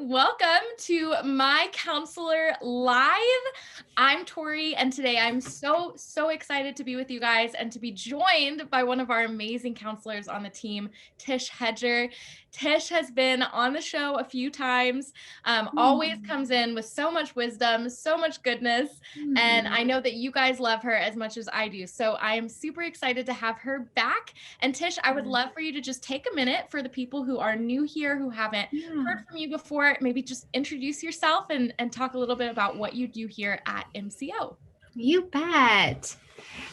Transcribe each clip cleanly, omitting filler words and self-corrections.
welcome to My Counselor Live. I'm Tori, and today I'm so excited to be with you guys and to be joined by one of our amazing counselors on the team, Tish Hedger. Tish has been on the show a few times, always comes in with so much wisdom, so much goodness, and I know that you guys love her as much as I do. So I am super excited to have her back. And Tish, I would love for you to just take a minute for the people who are new here, who haven't heard from you before, maybe just introduce yourself and talk a little bit about what you do here at MCO. You bet.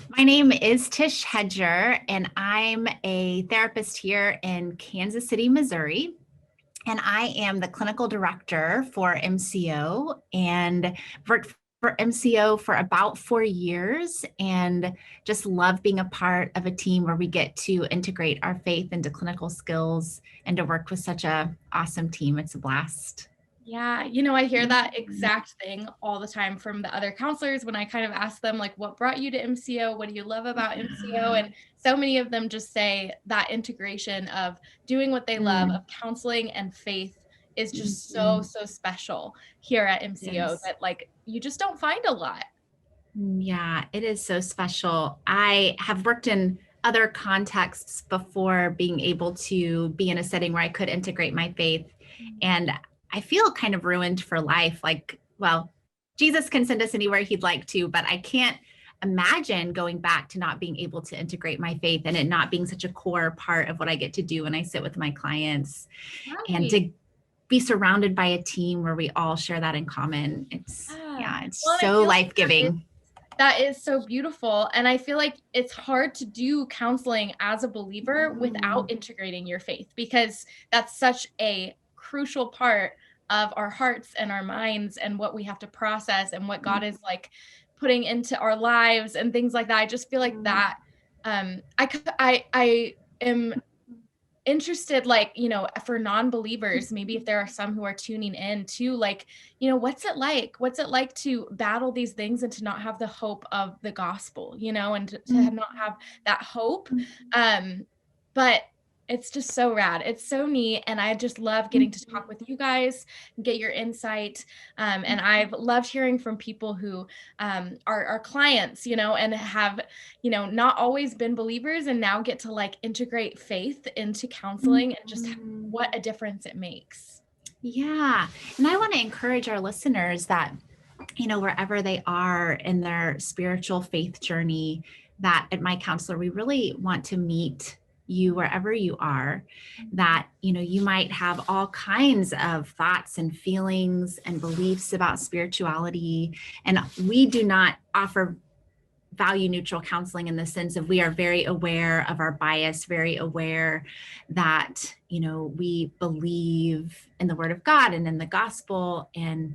My name is Tish Hedger, and I'm a therapist here in Kansas City, Missouri. And I am the clinical director for MCO and worked for MCO for about 4 years and just love being a part of a team where we get to integrate our faith into clinical skills and to work with such an awesome team. It's a blast. Yeah, I hear that exact thing all the time from the other counselors when I kind of ask them, like, what brought you to MCO? What do you love about MCO? And so many of them just say that integration of doing what they love, of counseling and faith is just so special here at MCO that, like, you just don't find a lot. Yeah, it is so special. I have worked in other contexts before being able to be in a setting where I could integrate my faith. And I feel kind of ruined for life. Like, well, Jesus can send us anywhere he'd like to, but I can't imagine going back to not being able to integrate my faith and it not being such a core part of what I get to do when I sit with my clients. And to be surrounded by a team where we all share that in common. It's so life-giving. That is so beautiful. And I feel like it's hard to do counseling as a believer without integrating your faith, because that's such a crucial part of our hearts and our minds and what we have to process and what God is like putting into our lives and things like that. I just feel like that I am interested, like, for non-believers, maybe if there are some who are tuning in to, like, what's it like to battle these things and to not have the hope of the gospel, and to not have that hope. But it's just so rad. It's so neat. And I just love getting to talk with you guys and get your insight. And I've loved hearing from people who are clients, and have, not always been believers and now get to, like, integrate faith into counseling and just what a difference it makes. Yeah. And I want to encourage our listeners that, wherever they are in their spiritual faith journey, that at My Counselor, we really want to meet you wherever you are, that, you might have all kinds of thoughts and feelings and beliefs about spirituality. And we do not offer value neutral counseling in the sense of we are very aware of our bias, very aware that, we believe in the word of God and in the gospel, and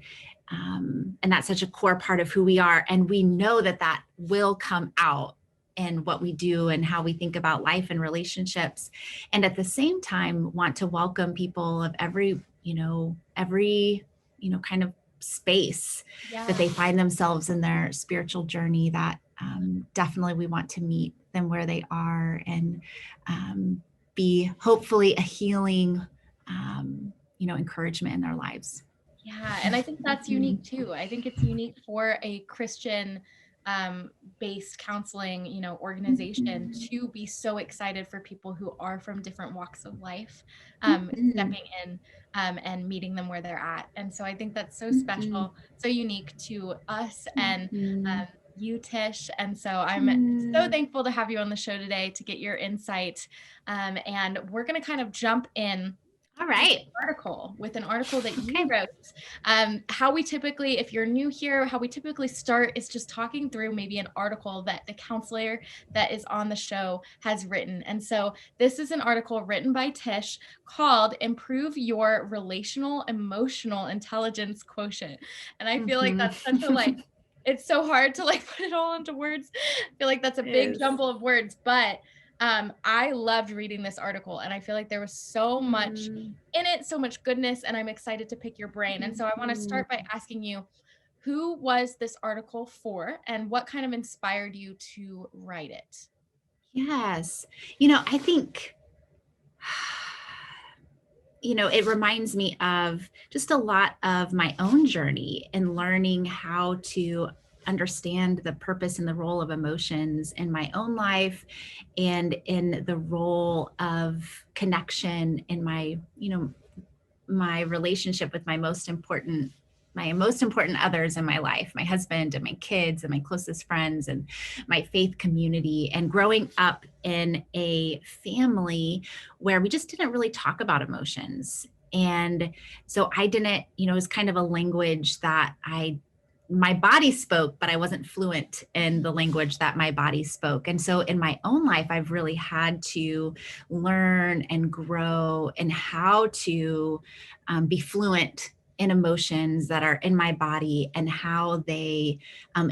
that's such a core part of who we are. And we know that that will come out in what we do and how we think about life and relationships. And at the same time, want to welcome people of every kind of space that they find themselves in their spiritual journey, that definitely we want to meet them where they are and be hopefully a healing, encouragement in their lives. Yeah. And I think that's unique too. I think it's unique for a Christian based counseling, organization to be so excited for people who are from different walks of life, stepping in and meeting them where they're at. And so I think that's so special, so unique to us and you, Tish. And so I'm so thankful to have you on the show today to get your insight. And we're going to kind of jump in. All right. With an article that you wrote. How we typically, if you're new here, how we typically start is just talking through maybe an article that the counselor that is on the show has written. And so this is an article written by Tish called Improve Your Relational Emotional Intelligence Quotient. And I feel like that's such a, it's so hard to, like, put it all into words. I feel like that's a big jumble of words, but I loved reading this article, and I feel like there was so much in it, so much goodness, and I'm excited to pick your brain. And so I want to start by asking you, who was this article for, and what kind of inspired you to write it? Yes. I think it reminds me of just a lot of my own journey in learning how to understand the purpose and the role of emotions in my own life and in the role of connection in my, my relationship with my most important others in my life, my husband and my kids and my closest friends and my faith community, and growing up in a family where we just didn't really talk about emotions. And so I didn't, it was kind of a language that my body spoke, but I wasn't fluent in the language that my body spoke. And so in my own life, I've really had to learn and grow in how to be fluent in emotions that are in my body and how they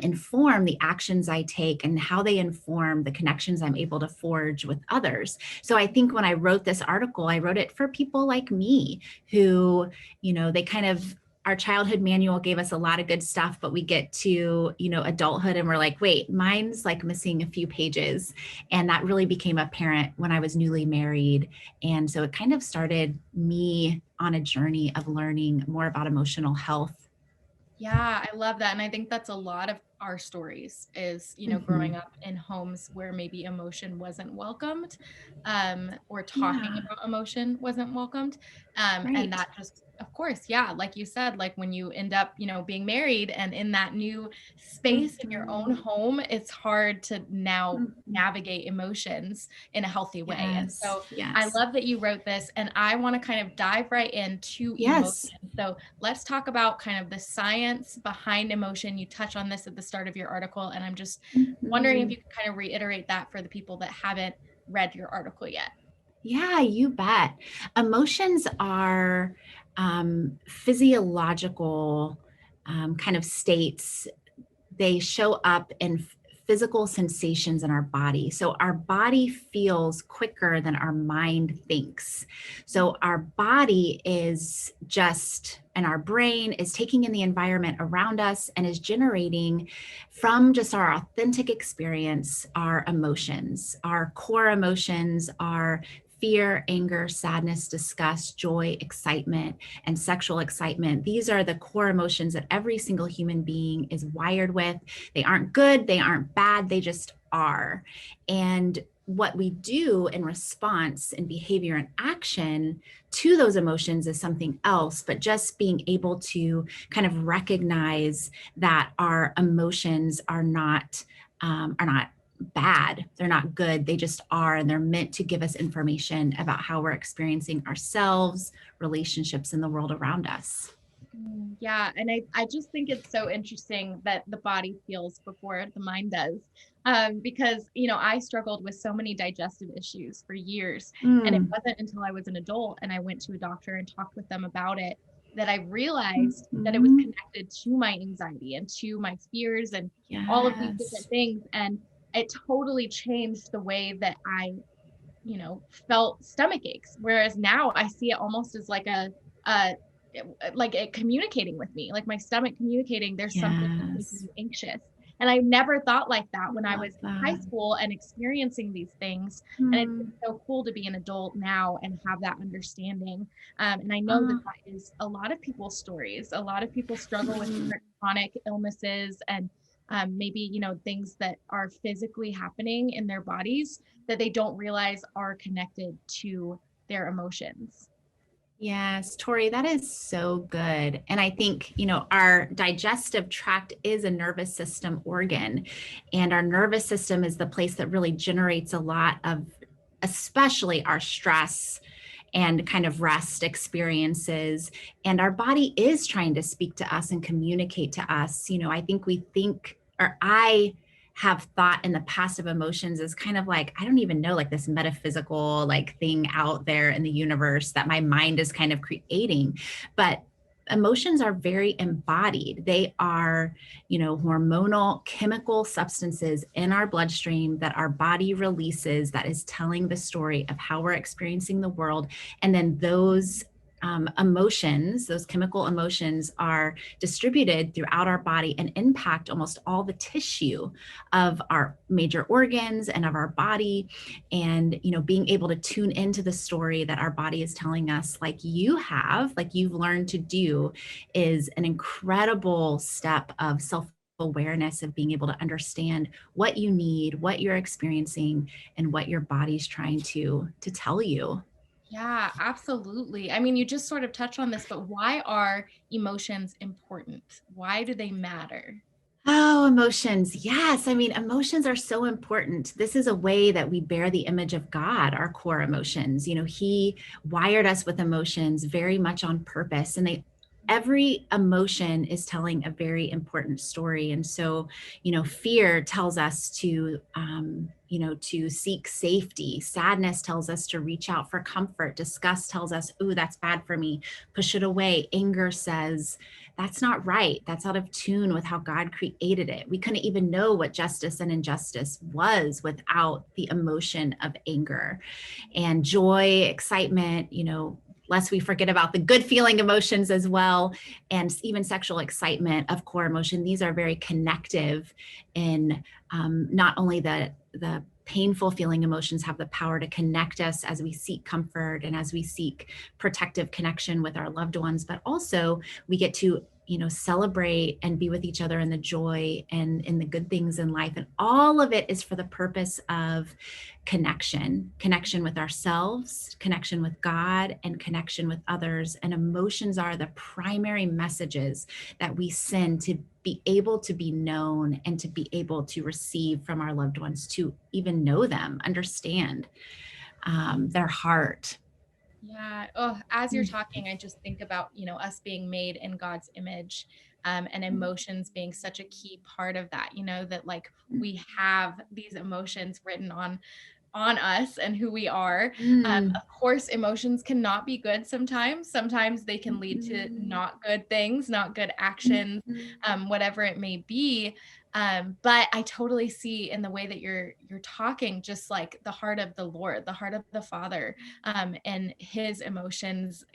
inform the actions I take and how they inform the connections I'm able to forge with others. So I think when I wrote this article, I wrote it for people like me who, they kind of, our childhood manual gave us a lot of good stuff, but we get to, adulthood and we're like, wait, mine's like missing a few pages. And that really became apparent when I was newly married. And so it kind of started me on a journey of learning more about emotional health. Yeah, I love that. And I think that's a lot of our stories is, growing up in homes where maybe emotion wasn't welcomed, or talking Yeah, about emotion wasn't welcomed. And right. that just, of course, yeah, like you said, like when you end up, being married and in that new space in your own Mhm. home, it's hard to now Mhm. navigate emotions in a healthy way. And Yes, so I yes, love that you wrote this, and I want to kind of dive right into emotion. yes. So let's talk about kind of the science behind emotion. You touch on this at the start of your article, and I'm just wondering if Mhm. you could kind of reiterate that for the people that haven't read your article yet. Yeah, you bet. Emotions are physiological kind of states. They show up in physical sensations in our body. So our body feels quicker than our mind thinks. So our body is just, and our brain is taking in the environment around us and is generating from just our authentic experience, our emotions, our core emotions, our fear, anger, sadness, disgust, joy, excitement, and sexual excitement. These are the core emotions that every single human being is wired with. They aren't good, they aren't bad, they just are. And what we do in response and behavior and action to those emotions is something else, but just being able to kind of recognize that our emotions are not bad. They're not good. They just are. And they're meant to give us information about how we're experiencing ourselves, relationships, and the world around us. Yeah, and I just think it's so interesting that the body feels before the mind does. Because, I struggled with so many digestive issues for years. And it Mm. wasn't until I was an adult and I went to a doctor and talked with them about it that I realized that it was Mhm. connected to my anxiety and to my fears and all of these different Yes. things. And it totally changed the way that I, felt stomach aches. Whereas now I see it almost as like a like it communicating with me, like my stomach communicating, there's something that's making Yes. you anxious. And I never thought like that I when I love was in high that. school and experiencing these things. And it's Hmm. just so cool to be an adult now and have that understanding. And I know that Uh, that is a lot of people's stories. A lot of people struggle with mm. different chronic illnesses and maybe, things that are physically happening in their bodies that they don't realize are connected to their emotions. Yes, Tori, that is so good. And I think, our digestive tract is a nervous system organ, and our nervous system is the place that really generates a lot of, especially our stress and kind of rest experiences. And our body is trying to speak to us and communicate to us. I think we think, or I have thought in the past of emotions as kind of like, I don't even know, like this metaphysical like thing out there in the universe that my mind is kind of creating. But emotions are very embodied. They are, hormonal chemical substances in our bloodstream that our body releases that is telling the story of how we're experiencing the world. And then those emotions, those chemical emotions, are distributed throughout our body and impact almost all the tissue of our major organs and of our body. And, being able to tune into the story that our body is telling us, like you've learned to do, is an incredible step of self-awareness, of being able to understand what you need, what you're experiencing, and what your body's trying to tell you. Yeah, absolutely. I mean, you just sort of touched on this, but why are emotions important? Why do they matter? Oh, emotions. Yes. I mean, emotions are so important. This is a way that we bear the image of God, our core emotions. He wired us with emotions very much on purpose, and every emotion is telling a very important story. And so, fear tells us to seek safety. Sadness tells us to reach out for comfort. Disgust tells us, ooh, that's bad for me, push it away. Anger says, that's not right. That's out of tune with how God created it. We couldn't even know what justice and injustice was without the emotion of anger. And joy, excitement, lest we forget about the good feeling emotions as well, and even sexual excitement of core emotion. These are very connective in not only the painful feeling emotions have the power to connect us as we seek comfort and as we seek protective connection with our loved ones, but also we get to celebrate and be with each other in the joy and in the good things in life. And all of it is for the purpose of connection with ourselves, connection with God, and connection with others. And emotions are the primary messages that we send to be able to be known and to be able to receive from our loved ones, to even know them, understand their heart. Yeah. Oh, as you're talking, I just think about, us being made in God's image, and emotions being such a key part of that, that like we have these emotions written on us and who we are. Mm. Of course, emotions cannot be good sometimes. Sometimes they can lead to not good things, not good actions, whatever it may be. But I totally see in the way that you're talking, just like the heart of the Lord, the heart of the Father, and His emotions,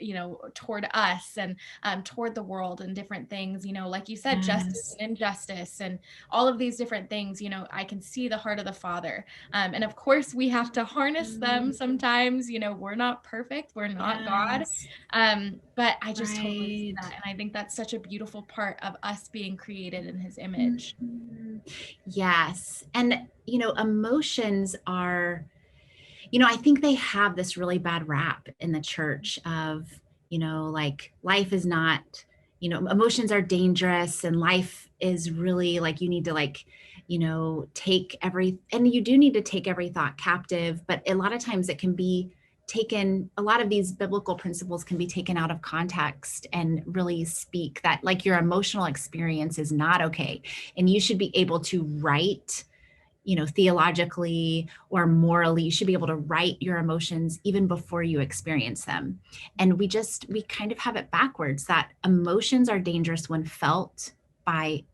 toward us and toward the world and different things. Like you said, justice Yes. and injustice and all of these different things. I can see the heart of the Father. And of course, we have to harness them sometimes. We're not perfect, we're not God. Yes. But I just totally see Right. that. And I think that's such a beautiful part of us being created in His image. Mhm. Yes. And, emotions are, I think they have this really bad rap in the church of, like life is not, emotions are dangerous, and life is really like you need to take and you do need to take every thought captive, but a lot of times it can be taken, a lot of these biblical principles can be taken out of context and really speak that like your emotional experience is not okay, and you should be able to write, theologically or morally, you should be able to write your emotions even before you experience them. And we kind of have it backwards, that emotions are dangerous when felt by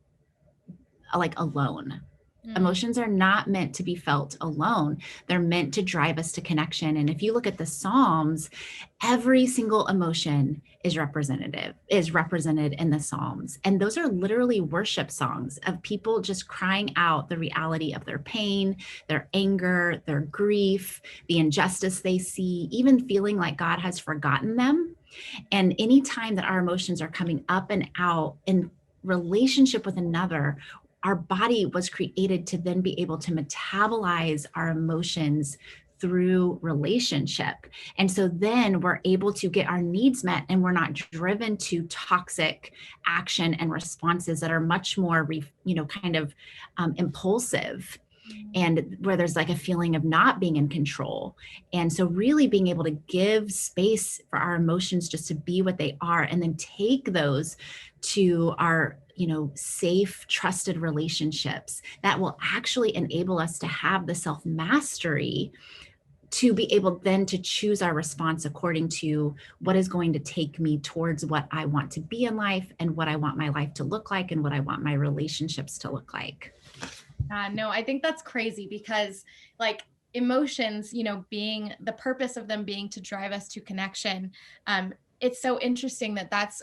like alone. Mm. Emotions are not meant to be felt alone. They're meant to drive us to connection. And if you look at the Psalms, every single emotion is represented in the Psalms. And those are literally worship songs of people just crying out the reality of their pain, their anger, their grief, the injustice they see, even feeling like God has forgotten them. And anytime that our emotions are coming up and out in relationship with another, our body was created to then be able to metabolize our emotions through relationship. And so then we're able to get our needs met, and we're not driven to toxic action and responses that are much more, impulsive, and where there's like a feeling of not being in control. And so really being able to give space for our emotions just to be what they are, and then take those to our safe, trusted relationships that will actually enable us to have the self mastery to be able then to choose our response according to what is going to take me towards what I want to be in life, and what I want my life to look like, and what I want my relationships to look like. No, I think that's crazy because like emotions, being the purpose of them being to drive us to connection, it's so interesting that that's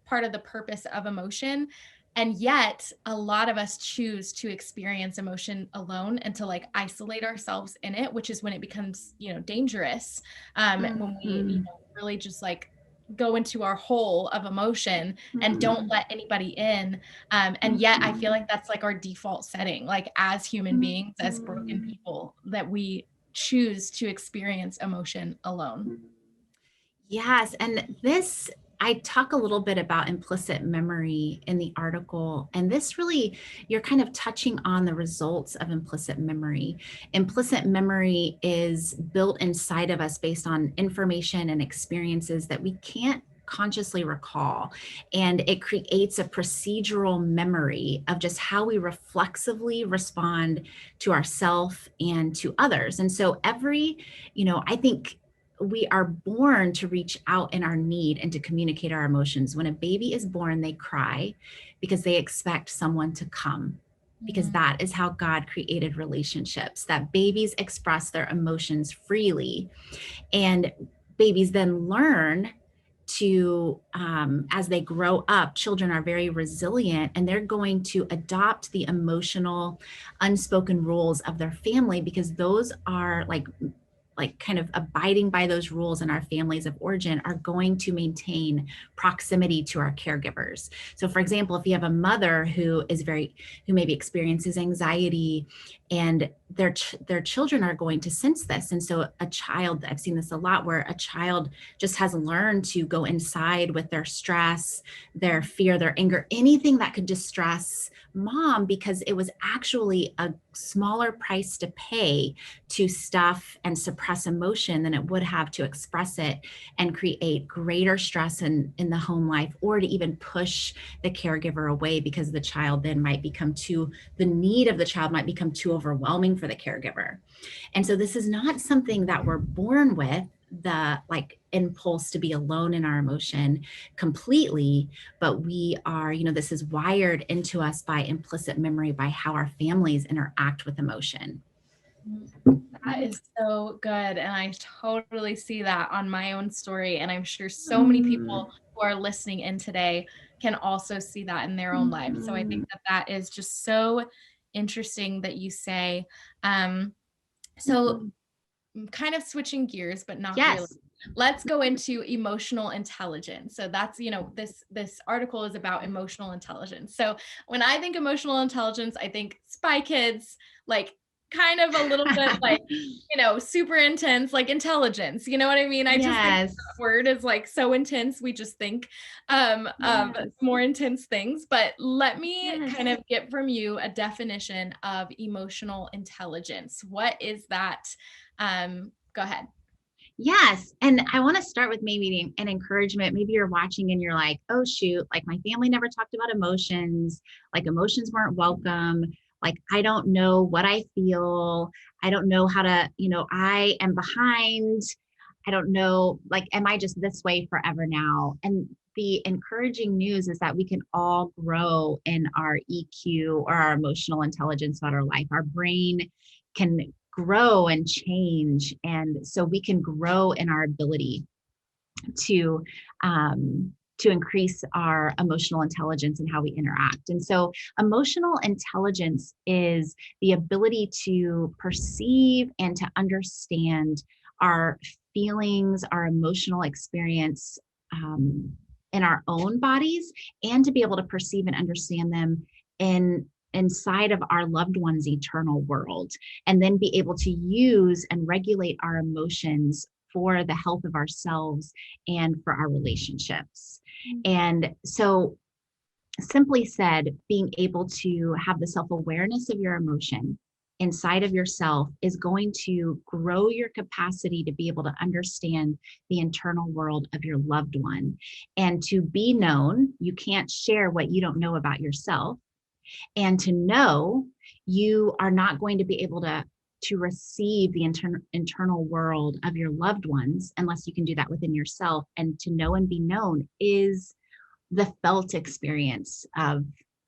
part of the purpose of emotion. And yet a lot of us choose to experience emotion alone and to like isolate ourselves in it, which is when it becomes, dangerous. When we, Mhm. really just like go into our hole of emotion and don't Mhm. let anybody in. And yet I feel like that's like our default setting, like as human beings, as broken Mhm. people, that we choose to experience emotion alone. Yes. And this, I talk a little bit about implicit memory in the article. And this really, you're kind of touching on the results of implicit memory. Implicit memory is built inside of us based on information and experiences that we can't consciously recall. And it creates a procedural memory of just how we reflexively respond to ourselves and to others. And so I think we are born to reach out in our need and to communicate our emotions. When a baby is born, they cry because they expect someone to come, because Mm, that is how God created relationships, that babies express their emotions freely. And babies then learn to, as they grow up, children are very resilient and they're going to adopt the emotional, unspoken rules of their family because those are like kind of abiding by those rules in our families of origin are going to maintain proximity to our caregivers. So for example, if you have a mother who maybe experiences anxiety and their children are going to sense this. And so a child, I've seen this a lot where a child just has learned to go inside with their stress, their fear, their anger, anything that could distress mom because it was actually a smaller price to pay to stuff and suppress emotion than it would have to express it and create greater stress in the home life, or to even push the caregiver away because the need of the child might become too overwhelming for the caregiver. And so this is not something that we're born with, the like impulse to be alone in our emotion completely, but we are, this is wired into us by implicit memory, by how our families interact with emotion. mm. That is so good. And I totally see that on my own story. And I'm sure so many people who are listening in today can also see that in their own life. So I think that that is just so interesting that you say. So kind of switching gears, but not really. Yes. Let's go into emotional intelligence. So that's, this article is about emotional intelligence. So when I think emotional intelligence, I think Spy Kids, like kind of a little bit like, super intense, like intelligence. You know what I mean? I just think Yes. that word is like so intense. We just think of Yes. more intense things. But let me Yes. kind of get from you a definition of emotional intelligence. What is that? Go ahead. Yes. And I want to start with maybe an encouragement. Maybe you're watching and you're like, oh, shoot, like my family never talked about emotions. Like emotions weren't welcome. Like, I don't know what I feel. I don't know how to, I am behind. I don't know, like, am I just this way forever now? And the encouraging news is that we can all grow in our EQ or our emotional intelligence about our life. Our brain can grow and change. And so we can grow in our ability to to increase our emotional intelligence and how we interact. And so emotional intelligence is the ability to perceive and to understand our feelings, our emotional experience in our own bodies, and to be able to perceive and understand them inside of our loved one's eternal world, and then be able to use and regulate our emotions for the health of ourselves and for our relationships. And so, simply said, being able to have the self awareness of your emotion inside of yourself is going to grow your capacity to be able to understand the internal world of your loved one and to be known. You can't share what you don't know about yourself, and to know you are not going to be able to receive the internal world of your loved ones unless you can do that within yourself. And to know and be known is the felt experience of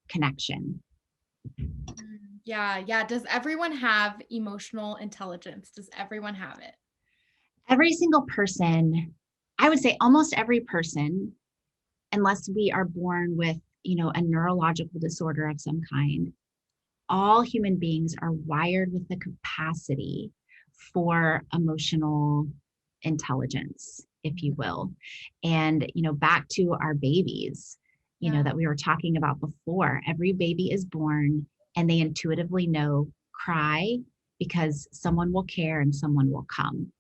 connection. Yeah, yeah. Does everyone have emotional intelligence? Does everyone have it? Every single person I would say almost every person, unless we are born with, a neurological disorder of some kind, all human beings are wired with the capacity for emotional intelligence, if you will. And, back to our babies, that we were talking about before, every baby is born and they intuitively know cry because someone will care and someone will come.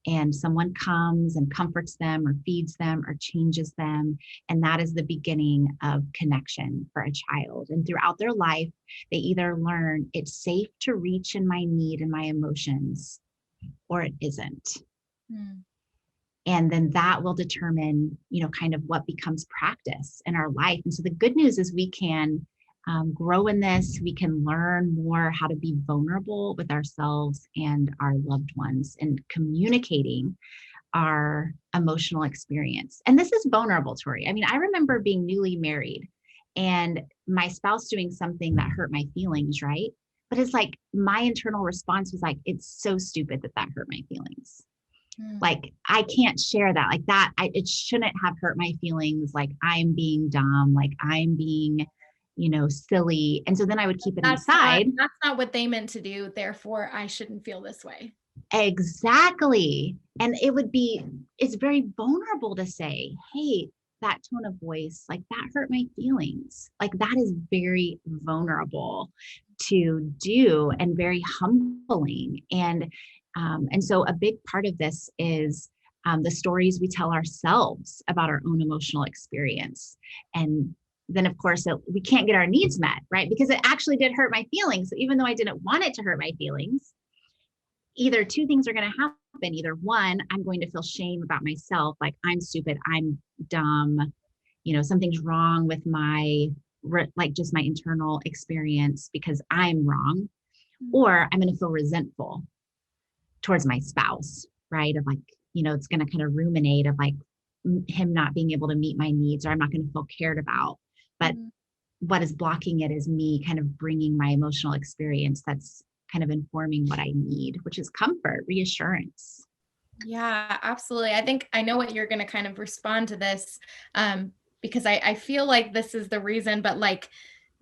And someone comes and comforts them or feeds them or changes them. And that is the beginning of connection for a child. And throughout their life, they either learn it's safe to reach in my need and my emotions, or it isn't. And then that will determine, kind of what becomes practice in our life. And so the good news is we can grow in this. We can learn more how to be vulnerable with ourselves and our loved ones and communicating our emotional experience. And this is vulnerable, Tori. I mean, I remember being newly married and my spouse doing something that hurt my feelings, right? But it's like my internal response was like, it's so stupid that hurt my feelings. Like, I can't share that. Like that, it shouldn't have hurt my feelings. Like I'm being dumb, like I'm being, silly. And so then I would keep it inside. That's not what they meant to do. Therefore, I shouldn't feel this way. Exactly. And it's very vulnerable to say, hey, that tone of voice, like that hurt my feelings. Like that is very vulnerable to do and very humbling. And so a big part of this is the stories we tell ourselves about our own emotional experience. And then of course we can't get our needs met, right? Because it actually did hurt my feelings. So even though I didn't want it to hurt my feelings, either two things are going to happen. Either one, I'm going to feel shame about myself. Like I'm stupid, I'm dumb, something's wrong with just my internal experience because I'm wrong. Or I'm going to feel resentful towards my spouse, right? Of like, it's going to kind of ruminate of like him not being able to meet my needs, or I'm not going to feel cared about. But what is blocking it is me kind of bringing my emotional experience that's kind of informing what I need, which is comfort, reassurance. Yeah, absolutely. I think I know what you're going to kind of respond to this, because I feel like this is the reason, but like,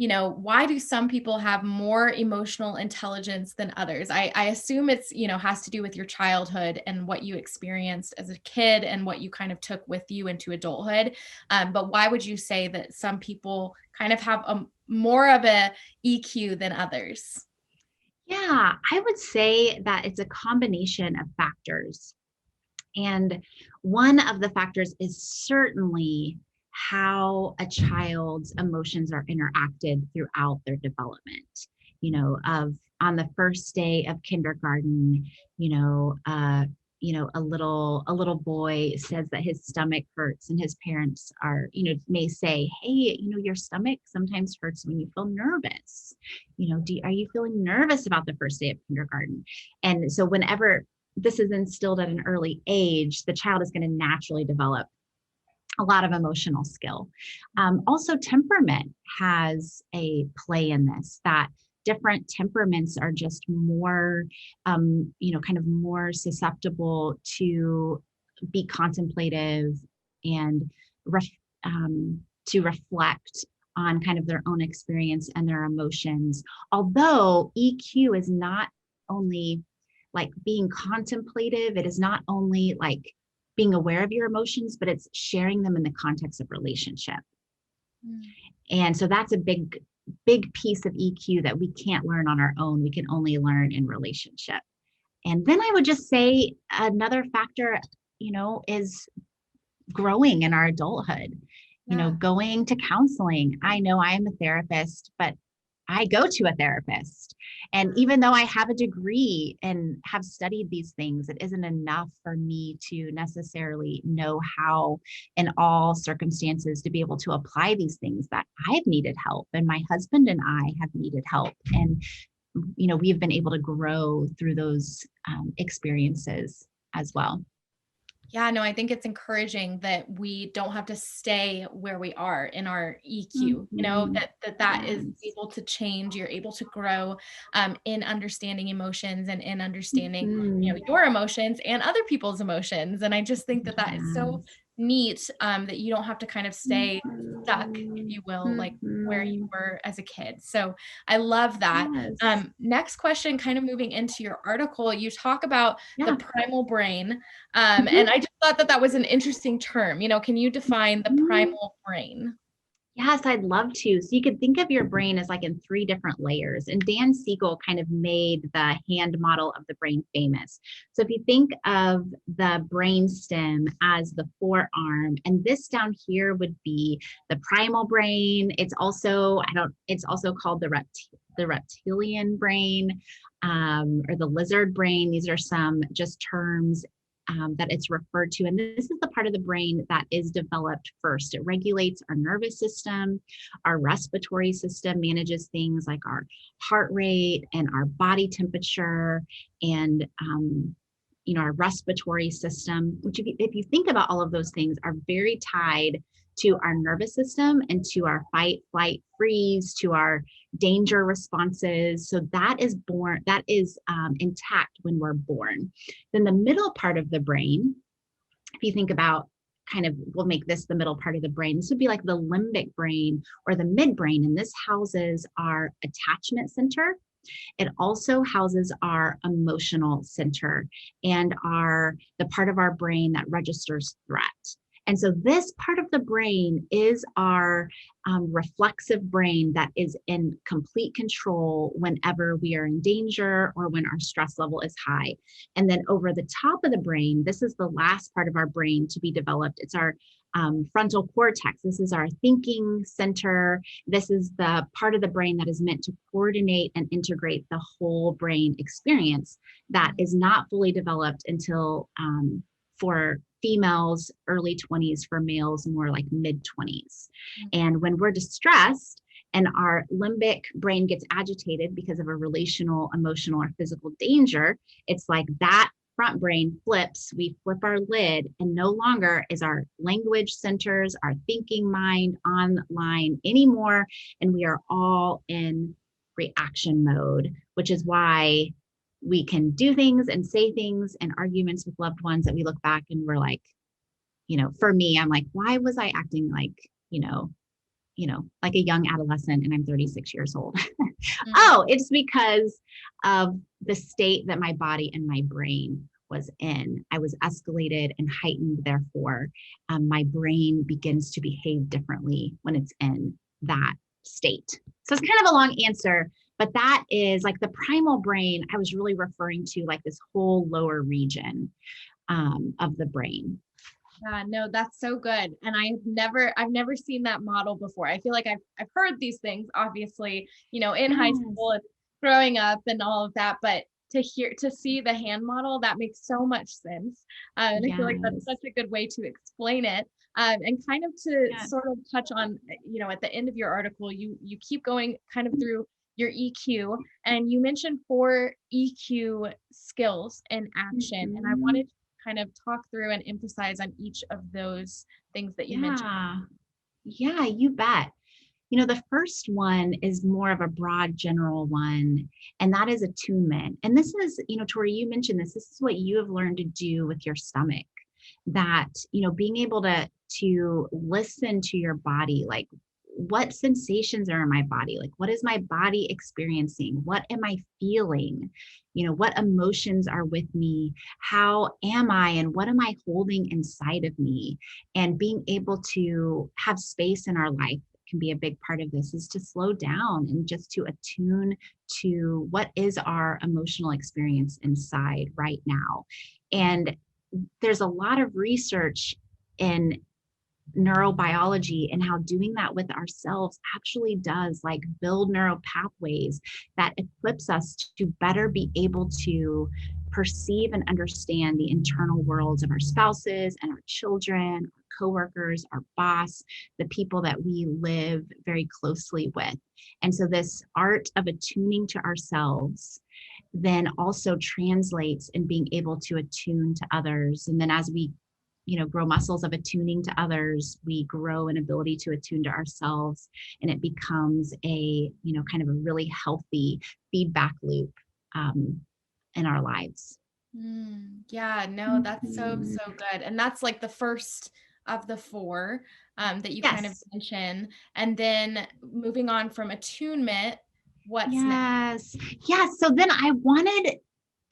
why do some people have more emotional intelligence than others? I assume it's, has to do with your childhood and what you experienced as a kid and what you kind of took with you into adulthood. But why would you say that some people kind of have more of a EQ than others? Yeah, I would say that it's a combination of factors. And one of the factors is certainly how a child's emotions are interacted throughout their development. Of on the first day of kindergarten, a little boy says that his stomach hurts, and his parents may say, hey, your stomach sometimes hurts when you feel nervous. Are you feeling nervous about the first day of kindergarten? And so whenever this is instilled at an early age, the child is going to naturally develop a lot of emotional skill. Also, temperament has a play in this, that different temperaments are just more, kind of more susceptible to be contemplative and to reflect on kind of their own experience and their emotions. Although EQ is not only like being contemplative, it is not only like being aware of your emotions, but it's sharing them in the context of relationship. And so that's a big piece of EQ that we can't learn on our own. We can only learn in relationship. And then I would just say another factor, is growing in our adulthood, going to counseling. I know I am a therapist, but I go to a therapist. And even though I have a degree and have studied these things, it isn't enough for me to necessarily know how in all circumstances to be able to apply these things, that I've needed help and my husband and I have needed help. And, we've been able to grow through those experiences as well. Yeah, no, I think it's encouraging that we don't have to stay where we are in our EQ, Mhm. that is Yes. able to change. You're able to grow in understanding emotions and in understanding, Mhm. your emotions and other people's emotions. And I just think that that is so Yes. neat that you don't have to kind of stay stuck, if Mhm. you will, like where you Mhm. were as a kid. So I love that. Yes. Next question, kind of moving into your article, you talk about the Yeah. primal brain. Mhm. And I just thought that that was an interesting term. Can you define the Mhm. primal brain? Yes, I'd love to. So you could think of your brain as like in three different layers. And Dan Siegel kind of made the hand model of the brain famous. So if you think of the brain stem as the forearm, and this down here would be the primal brain. It's also called the reptilian brain, or the lizard brain. These are some just terms that it's referred to. And this is the part of the brain that is developed first. It regulates our nervous system, our respiratory system, manages things like our heart rate and our body temperature, and our respiratory system, which if you think about all of those things, are very tied to our nervous system and to our fight, flight, freeze, to our danger responses. So that is intact when we're born. Then the middle part of the brain, if you think about we'll make this the middle part of the brain. This would be like the limbic brain or the midbrain, and this houses our attachment center. It also houses our emotional center and the part of our brain that registers threat. And so this part of the brain is our reflexive brain that is in complete control whenever we are in danger or when our stress level is high. And then over the top of the brain, this is the last part of our brain to be developed. It's our frontal cortex. This is our thinking center. This is the part of the brain that is meant to coordinate and integrate the whole brain experience that is not fully developed until for females, early 20s, for males, more like mid 20s. And when we're distressed and our limbic brain gets agitated because of a relational, emotional, or physical danger, it's like that front brain flips, we flip our lid, and no longer is our language centers, our thinking mind online anymore. And we are all in reaction mode, which is why we can do things and say things and arguments with loved ones that we look back and we're like, for me, I'm like, why was I acting like, like a young adolescent and I'm 36 years old? Mm. Oh, it's because of the state that my body and my brain was in. I was escalated and heightened. Therefore, my brain begins to behave differently when it's in that state. So it's kind of a long answer, but that is like the primal brain. I was really referring to like this whole lower region of the brain. Yeah, no, that's so good. And I've never seen that model before. I feel like I've heard these things, obviously, in high Yes. school and growing up and all of that, but to see the hand model, that makes so much sense. And I feel like that's Yes. such a good way to explain it. And kind of to Yeah. sort of touch on, at the end of your article, you keep going kind of through your EQ, and you mentioned 4 EQ skills in action. And I Mhm. wanted kind of talk through and emphasize on each of those things that you mentioned. Yeah. Yeah, you bet. The first one is more of a broad general one, and that is attunement. And this is, Tori, you mentioned this is what you have learned to do with your stomach. That, being able to listen to your body, like what sensations are in my body? Like what is my body experiencing? What am I feeling? What emotions are with me? How am I and what am I holding inside of me? And being able to have space in our life can be a big part of this, is to slow down and just to attune to what is our emotional experience inside right now. And there's a lot of research in neurobiology and how doing that with ourselves actually does like build neural pathways that equips us to better be able to perceive and understand the internal worlds of our spouses and our children, our coworkers, our boss, the people that we live very closely with. And so this art of attuning to ourselves then also translates in being able to attune to others. And then as we grow muscles of attuning to others. We grow an ability to attune to ourselves, and it becomes a, kind of a really healthy feedback loop in our lives. Yeah, no, that's so good. And that's like the first of the four that you kind of Yes. mention. And then moving on from attunement, what's next? Yes. So then I wanted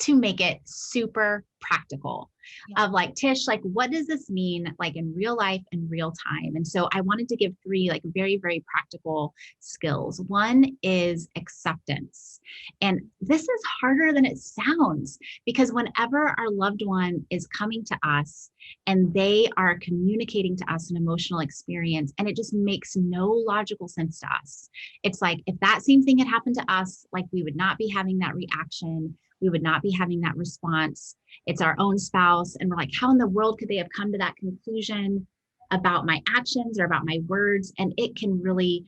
to make it super practical Yeah. of like, Tish, like, what does this mean like in real life and real time? And so I wanted to give 3 like very, very practical skills. One is acceptance. And this is harder than it sounds, because whenever our loved one is coming to us and they are communicating to us an emotional experience, and it just makes no logical sense to us. It's like, if that same thing had happened to us, like, we would not be having that reaction. We would not be having that response. It's our own spouse. And we're like, how in the world could they have come to that conclusion about my actions or about my words? And it can really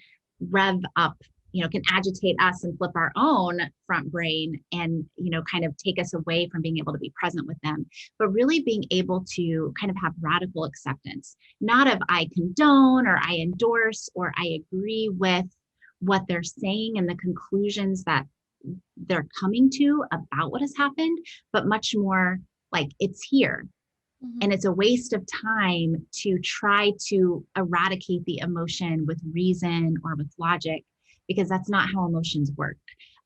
rev up, can agitate us and flip our own front brain and, kind of take us away from being able to be present with them. But really being able to kind of have radical acceptance, not of I condone or I endorse or I agree with what they're saying and the conclusions that they're coming to about what has happened, but much more like, it's here. And it's a waste of time to try to eradicate the emotion with reason or with logic, because that's not how emotions work.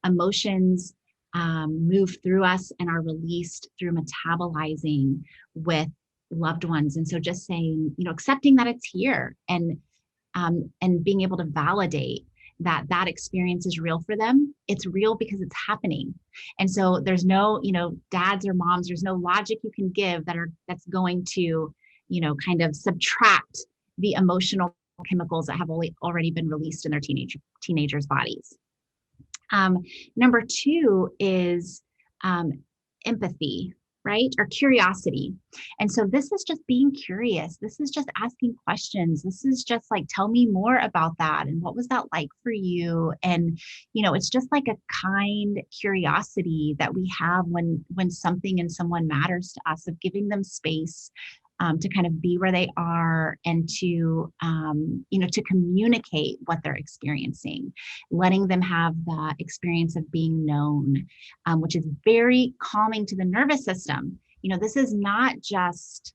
Emotions move through us and are released through metabolizing with loved ones. And so just saying, accepting that it's here, and being able to validate that that experience is real for them. It's real because it's happening. And so there's no, dads or moms, there's no logic you can give that's going to, kind of subtract the emotional chemicals that have already been released in their teenagers' bodies. Number 2 is empathy, right? Or curiosity. And so this is just being curious. This is just asking questions. This is just like, tell me more about that. And what was that like for you? And, it's just like a kind curiosity that we have when something and someone matters to us, of giving them space to kind of be where they are, and to, to communicate what they're experiencing, letting them have the experience of being known, which is very calming to the nervous system. This is not just,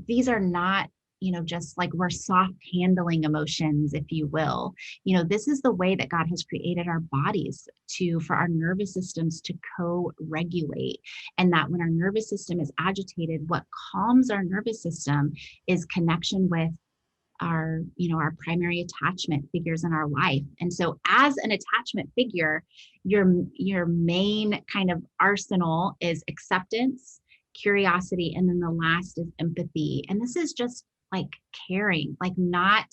these are not, just like, we're soft handling emotions, if you will. This is the way that God has created our bodies for our nervous systems to co-regulate. And that when our nervous system is agitated, what calms our nervous system is connection with our primary attachment figures in our life. And so as an attachment figure, your main kind of arsenal is acceptance, curiosity, and then the last is empathy. And this is just like caring, like, not,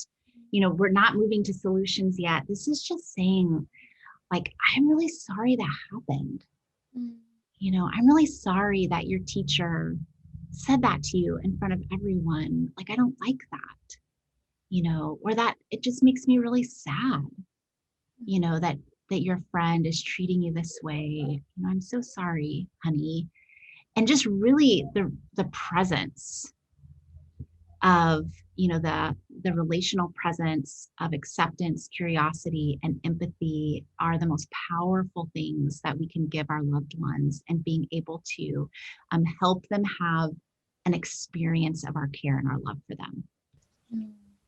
we're not moving to solutions yet. This is just saying, like, I'm really sorry that happened. I'm really sorry that your teacher said that to you in front of everyone. Like, I don't like that. Or that it just makes me really sad, that your friend is treating you this way. I'm so sorry, honey. And just really the presence of, the relational presence of acceptance, curiosity, and empathy are the most powerful things that we can give our loved ones, and being able to help them have an experience of our care and our love for them.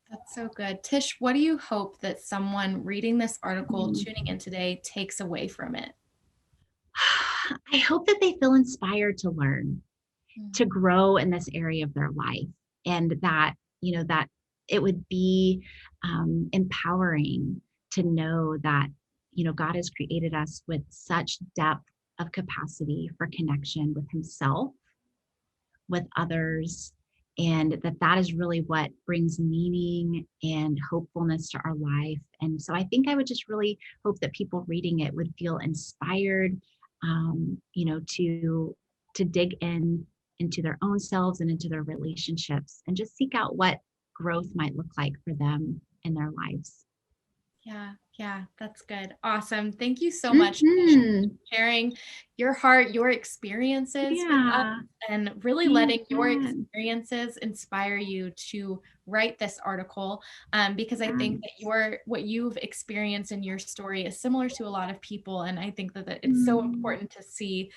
That's so good. Tish, what do you hope that someone reading this article, tuning in today, takes away from it? I hope that they feel inspired to learn, to grow in this area of their life, and that, that it would be empowering to know that, God has created us with such depth of capacity for connection with himself, with others, and that is really what brings meaning and hopefulness to our life. And so I think I would just really hope that people reading it would feel inspired, to dig into their own selves and into their relationships, and just seek out what growth might look like for them in their lives. Yeah. Yeah, that's good. Awesome. Thank you so much Tish, Mm-hmm. for sharing your heart, your experiences with us, Yeah. and really letting your Amen. experiences inspire you to write this article. Because I think that Yes. what you've experienced in your story is similar to a lot of people. And I think that it's so Mm, important to see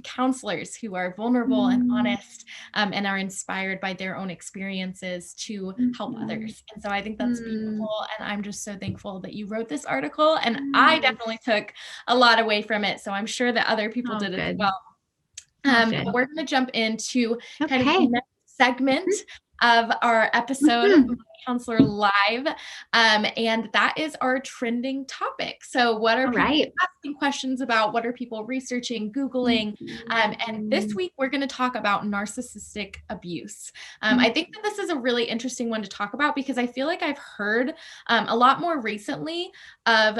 counselors who are vulnerable and mm, honest, and are inspired by their own experiences to help mhm, others. And so I think that's mm. beautiful. And I'm just so thankful that you wrote this article. And I definitely Yes. took a lot away from it. So I'm sure that other people Oh, did as good. well. Oh, But good. we're going to jump into kind of the Okay. next segment of our episode, Mhm. My Counselor Live. And that is our trending topic. So, what are All people right. asking questions about? What are people researching, Googling? And this Mhm. week, we're going to talk about narcissistic abuse. I Mhm. think that this is a really interesting one to talk about because I feel like I've heard a lot more recently of,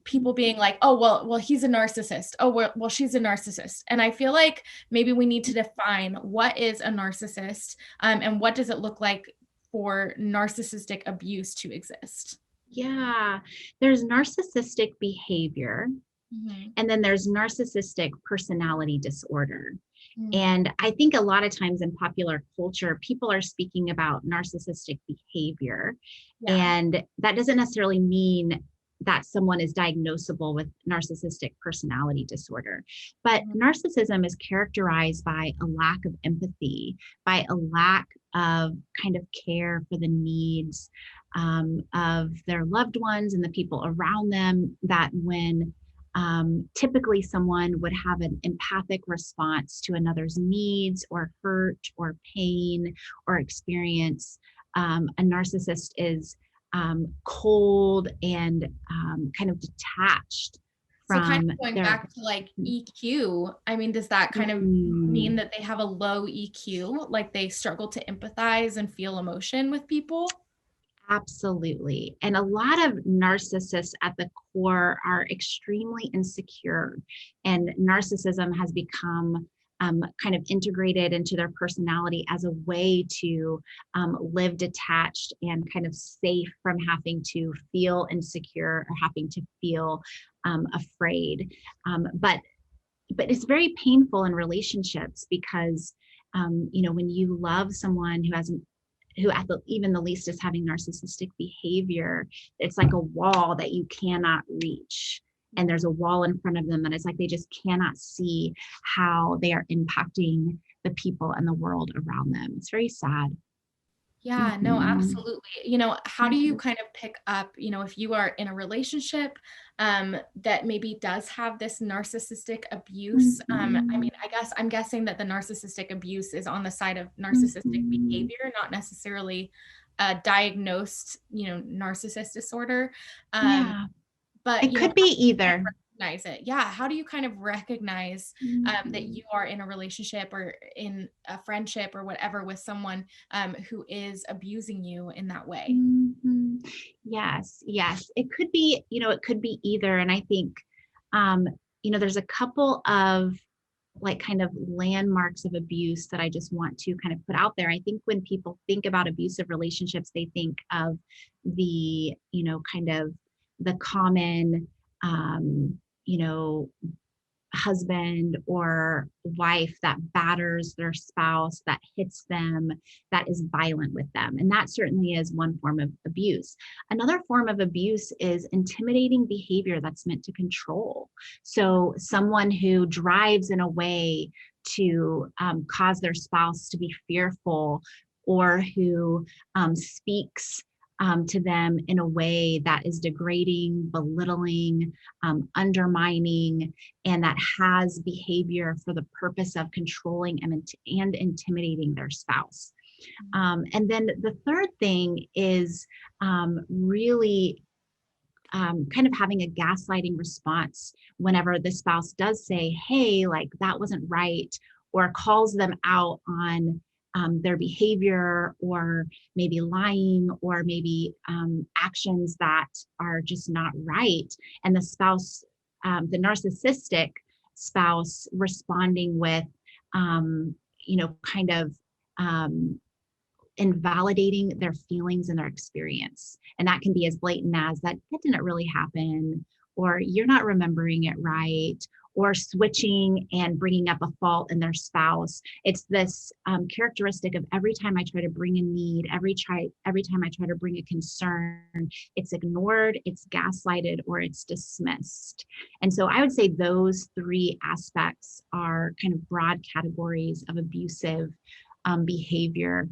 people being like, oh, well, he's a narcissist. Oh, well, she's a narcissist. And I feel like maybe we need to define what is a narcissist, and what does it look like for narcissistic abuse to exist. Yeah. There's narcissistic behavior, Mhm. and then there's narcissistic personality disorder. Mm. And I think a lot of times in popular culture, people are speaking about narcissistic behavior. Yeah. And that doesn't necessarily mean that someone is diagnosable with narcissistic personality disorder. But Mhm. narcissism is characterized by a lack of empathy, by a lack of kind of care for the needs of their loved ones and the people around them, that when typically someone would have an empathic response to another's needs or hurt or pain or experience. A narcissist is cold and kind of detached So kind from of going their. back to like EQ, I mean, does that kind of mean Mm, that they have a low EQ, like they struggle to empathize and feel emotion with people? absolutely. And a lot of narcissists at the core are extremely insecure, and narcissism has become kind of integrated into their personality as a way to live detached and kind of safe from having to feel insecure or having to feel afraid. But it's very painful in relationships because when you love someone who at the even the least is having narcissistic behavior, it's like a wall that you cannot reach. And there's a wall in front of them that it's like they just cannot see how they are impacting the people and the world around them. It's very sad. Yeah, no, Mhm. absolutely. How do you Mhm. kind of pick up, if you are in a relationship that maybe does have this narcissistic abuse? I Mhm. mean, I'm guessing that the narcissistic abuse is on the side of narcissistic Mhm. behavior, not necessarily a diagnosed, narcissist disorder. Um, Yeah, but it how could be do you kind of either. recognize it? Yeah, how do you kind of recognize that Mhm. you are in a relationship or in a friendship or whatever with someone who is abusing you in that way? Mhm. Yes, yes. It could be either. And I think, um, there's a couple of like kind of landmarks of abuse that I just want to kind of put out there. I think when people think about abusive relationships, they think of kind of the common, um, you know, husband or wife that batters their spouse, that hits them, that is violent with them. And that certainly is one form of abuse. Another form of abuse is intimidating behavior that's meant to control. So, someone who drives in a way to cause their spouse to be fearful, or who speaks to them in a way that is degrading, belittling, undermining, and that has behavior for the purpose of controlling and intimidating their spouse. And then the third thing is really kind of having a gaslighting response whenever the spouse does say, hey, like that wasn't right, or calls them out on their behavior, or maybe lying, or maybe actions that are just not right. And the spouse, the narcissistic spouse, responding with, kind of um, invalidating their feelings and their experience. And that can be as blatant as that didn't really happen, or you're not remembering it right, or switching and bringing up a fault in their spouse. It's this characteristic of every time I try to bring a need, every time I try to bring a concern, it's ignored, it's gaslighted, or it's dismissed. And so I would say those three aspects are kind of broad categories of abusive behavior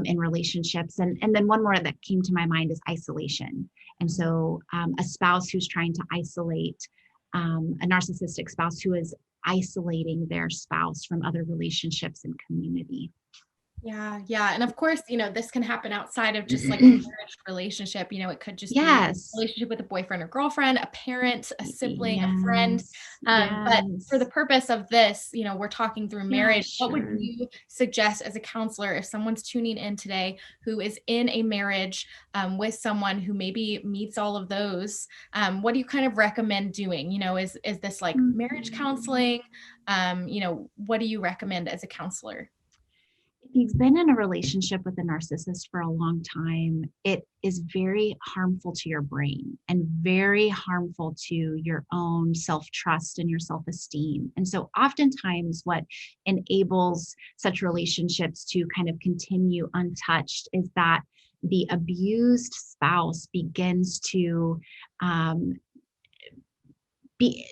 in relationships. And then one more that came to my mind is isolation. And so a spouse who's trying to isolate, a narcissistic spouse who is isolating their spouse from other relationships and community. Yeah. Yeah. And of course, this can happen outside of just like a marriage relationship. It could just be a Yes. relationship with a boyfriend or girlfriend, a parent, a sibling, a friend. Yes. But for the Yes. purpose of this, we're talking through Yeah, marriage. What would sure. you suggest as a counselor if someone's tuning in today who is in a marriage with someone who maybe meets all of those? What do you kind of recommend doing? Is this like marriage counseling? What do you recommend as a counselor? If you've been in a relationship with a narcissist for a long time, it is very harmful to your brain and very harmful to your own self-trust and your self-esteem. And so oftentimes what enables such relationships to kind of continue untouched is that the abused spouse begins to um,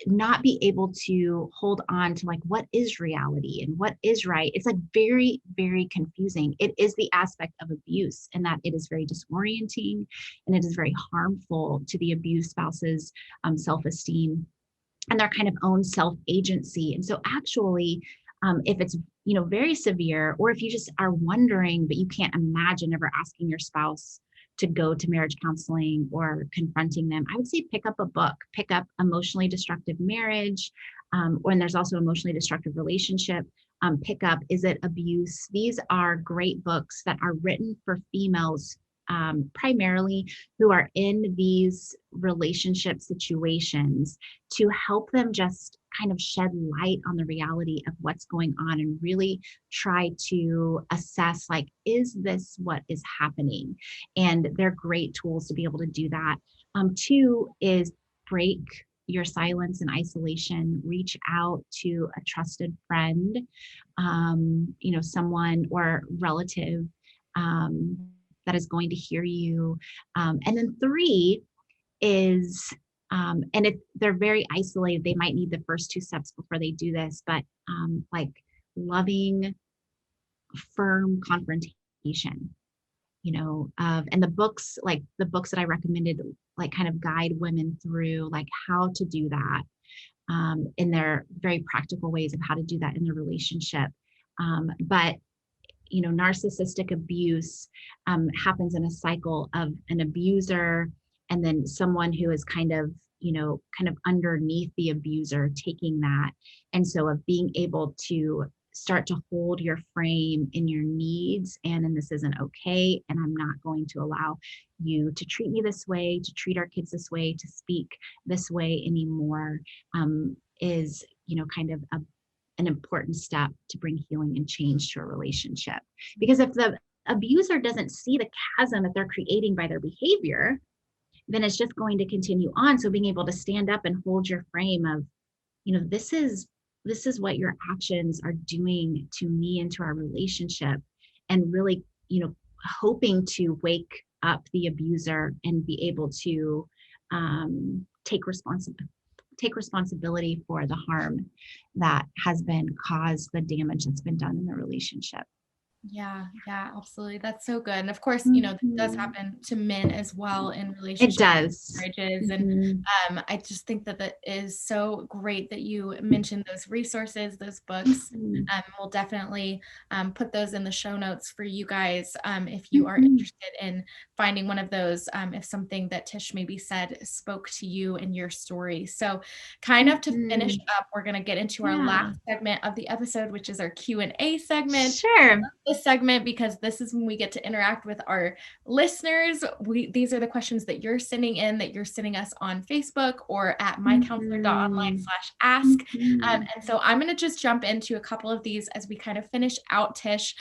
not be able to hold on to like what is reality and what is right. It's like very, very confusing. It is the aspect of abuse, and that it is very disorienting and it is very harmful to the abused spouse's self-esteem and their kind of own self-agency. And so actually, if it's very severe, or if you just are wondering but you can't imagine ever asking your spouse to go to marriage counseling or confronting them, I would say pick up a book, pick up Emotionally Destructive Marriage, and there's also Emotionally Destructive Relationship. Pick up Is It Abuse? These are great books that are written for females primarily who are in these relationship situations to help them just kind of shed light on the reality of what's going on and really try to assess, like, is this what is happening? And they're great tools to be able to do that. Two is break your silence and isolation, reach out to a trusted friend, someone or relative that is going to hear you. And then three is, and if they're very isolated, they might need the first two steps before they do this, but like loving, firm confrontation, and the books that I recommended, like kind of guide women through like how to do that in their very practical ways of how to do that in the relationship. But narcissistic abuse happens in a cycle of an abuser and then someone who is kind of underneath the abuser taking that. And so of being able to start to hold your frame in your needs and this isn't okay, and I'm not going to allow you to treat me this way, to treat our kids this way, to speak this way anymore, is kind of an important step to bring healing and change to a relationship. Because if the abuser doesn't see the chasm that they're creating by their behavior, then it's just going to continue on. So being able to stand up and hold your frame of, this is what your actions are doing to me and to our relationship, and really, hoping to wake up the abuser and be able to take responsibility for the harm that has been caused, the damage that's been done in the relationship. Yeah, yeah, absolutely. That's so good. And of course, this does Mhm. happen to men as well in It relationships, does. marriages. And Mhm. I just think that is so great that you mentioned those resources, those books. Mhm. We'll definitely put those in the show notes for you guys if you are Mhm. interested in finding one of those, if something that Tish maybe said spoke to you and your story. So kind of to finish Mhm. up, we're going to get into our Yeah. last segment of the episode, which is our Q&A segment. Sure. This segment because this is when we get to interact with our listeners. These are the questions that you're sending in, that you're sending us on Facebook or at Mhm. MyCounselor.Online/ask. Mhm. And so I'm going to just jump into a couple of these as we kind of finish out, Tish.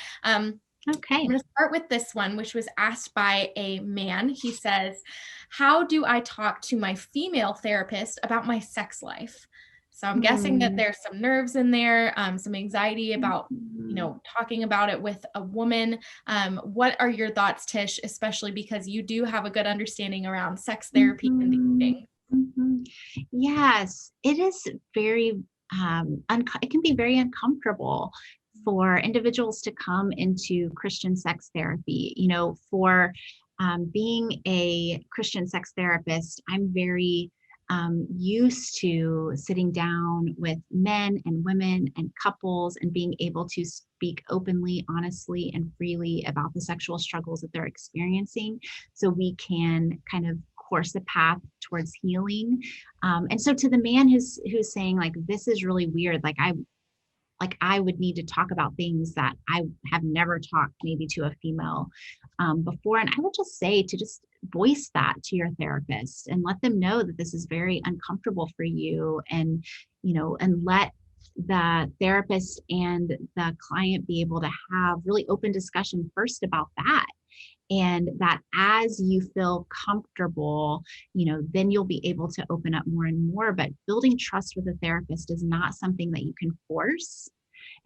Okay. I'm going to start with this one, which was asked by a man. He says, how do I talk to my female therapist about my sex life? So I'm guessing that there's some nerves in there, some anxiety about, talking about it with a woman. What are your thoughts, Tish, especially because you do have a good understanding around sex therapy and these things? Yes, it is very, it can be very uncomfortable for individuals to come into Christian sex therapy. For being a Christian sex therapist, I'm very used to sitting down with men and women and couples and being able to speak openly, honestly, and freely about the sexual struggles that they're experiencing so we can kind of course a path towards healing. And so to the man who's saying like, this is really weird, I would need to talk about things that I have never talked maybe to a female before. And I would just say to just voice that to your therapist and let them know that this is very uncomfortable for you, and let the therapist and the client be able to have really open discussion first about that. And that as you feel comfortable, then you'll be able to open up more and more. But building trust with a therapist is not something that you can force.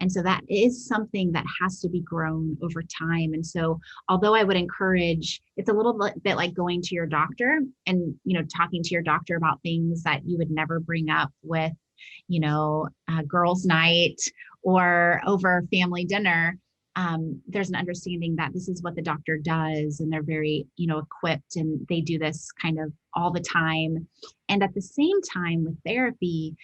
And so that is something that has to be grown over time. And so, although I would encourage, it's a little bit like going to your doctor and, talking to your doctor about things that you would never bring up with, girls' night or over family dinner. There's an understanding that this is what the doctor does, and they're very, equipped, and they do this kind of all the time. And at the same time with therapy,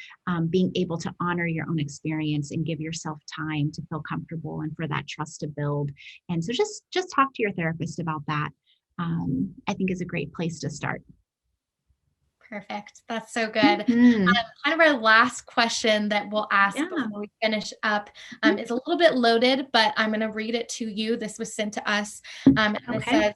being able to honor your own experience and give yourself time to feel comfortable and for that trust to build. And so just talk to your therapist about that. I think is a great place to start. Perfect. That's so good. Kind of our last question that we'll ask before we finish up is a little bit loaded, but I'm going to read it to you. This was sent to us. And it says,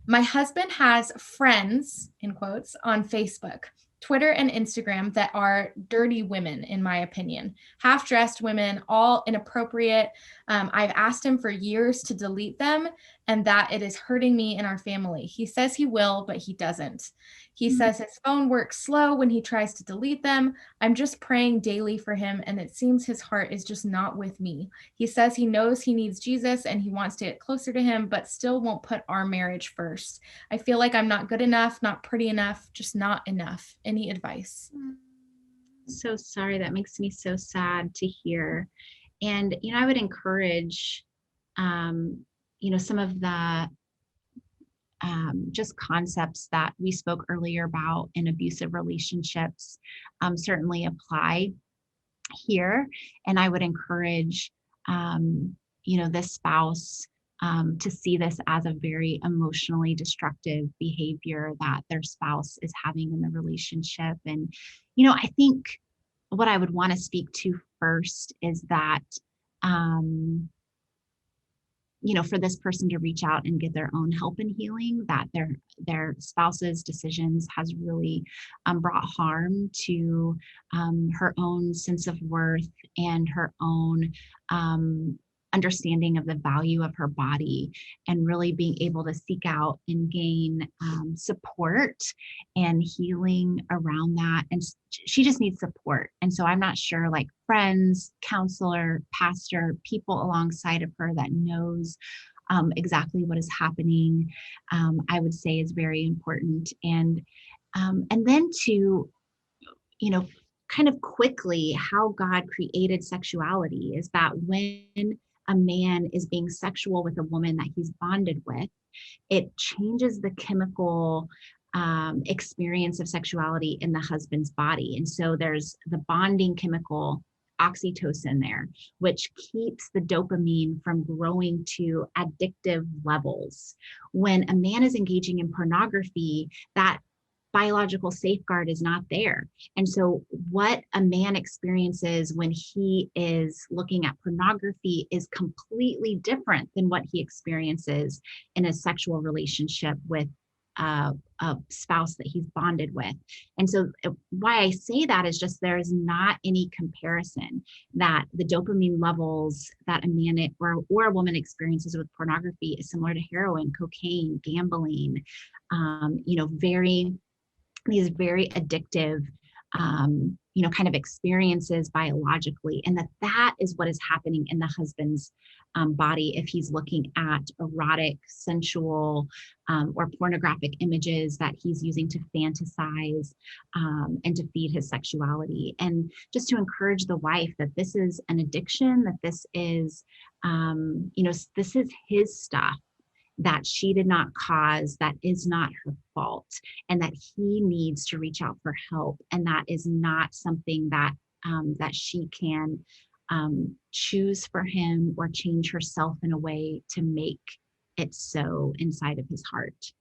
my husband has friends, in quotes, on Facebook, Twitter, and Instagram that are dirty women, in my opinion. Half-dressed women, all inappropriate. I've asked him for years to delete them, and that it is hurting me and our family. He says he will, but he doesn't. He says his phone works slow when he tries to delete them. I'm just praying daily for him, and it seems his heart is just not with me. He says he knows he needs Jesus and he wants to get closer to him, but still won't put our marriage first. I feel like I'm not good enough, not pretty enough, just not enough. Any advice? So sorry. That makes me so sad to hear. And, I would encourage, some of the just concepts that we spoke earlier about in abusive relationships certainly apply here. And I would encourage, this spouse to see this as a very emotionally destructive behavior that their spouse is having in the relationship. And, I think what I would want to speak to first is that, for this person to reach out and get their own help in healing, that their spouse's decisions has really brought harm to her own sense of worth and her own understanding of the value of her body, and really being able to seek out and gain support and healing around that. And she just needs support. And so I'm not sure, like friends, counselor, pastor, people alongside of her that knows exactly what is happening, I would say is very important. And then to, kind of quickly, how God created sexuality is that when a man is being sexual with a woman that he's bonded with, it changes the chemical experience of sexuality in the husband's body. And so there's the bonding chemical oxytocin there, which keeps the dopamine from growing to addictive levels. When a man is engaging in pornography, that biological safeguard is not there. And so what a man experiences when he is looking at pornography is completely different than what he experiences in a sexual relationship with a spouse that he's bonded with. And so why I say that is just there is not any comparison that the dopamine levels that a man or a woman experiences with pornography is similar to heroin, cocaine, gambling, these very addictive, kind of experiences biologically. And that is what is happening in the husband's body if he's looking at erotic, sensual, or pornographic images that he's using to fantasize and to feed his sexuality. And just to encourage the wife that this is an addiction, that this is, this is his stuff that she did not cause, that is not her fault, and that he needs to reach out for help. And that is not something that that she can choose for him or change herself in a way to make it so inside of his heart.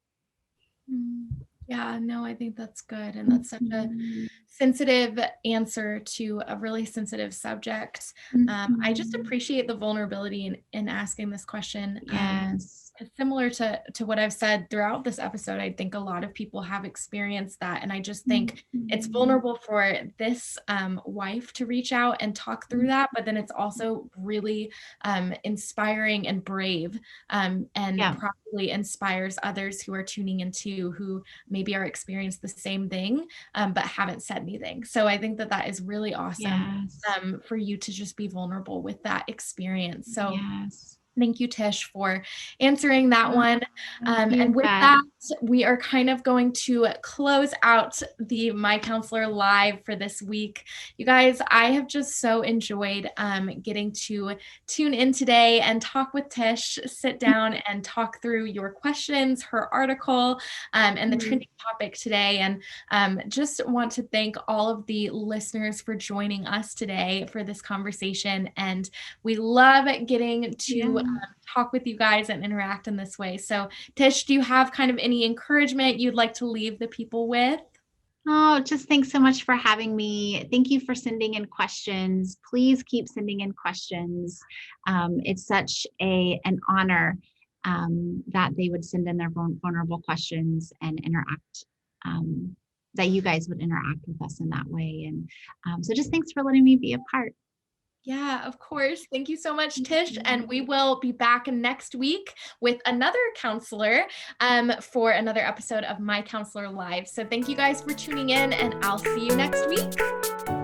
Yeah, no, I think that's good. And that's such a sensitive answer to a really sensitive subject. I just appreciate the vulnerability in asking this question. Yes. Similar to what I've said throughout this episode, I think a lot of people have experienced that. And I just think it's vulnerable for this wife to reach out and talk through that. But then it's also really inspiring and brave, and probably inspires others who are tuning into who maybe are experiencing the same thing, but haven't said anything. So I think that is really awesome. Yes. For you to just be vulnerable with that experience. So yes. Thank you, Tish, for answering that one. And with that, we are kind of going to close out the My Counselor Live for this week. You guys, I have just so enjoyed getting to tune in today and talk with Tish, sit down and talk through your questions, her article, and the trending topic today. And just want to thank all of the listeners for joining us today for this conversation. And we love getting to talk with you guys and interact in this way. So Tish, do you have kind of any encouragement you'd like to leave the people with? Oh, just thanks so much for having me. Thank you for sending in questions. Please keep sending in questions. It's such an honor that they would send in their vulnerable questions and interact, that you guys would interact with us in that way. And so just thanks for letting me be a part. Yeah, of course. Thank you so much, Tish. And we will be back next week with another counselor for another episode of My Counselor Live. So thank you guys for tuning in, and I'll see you next week.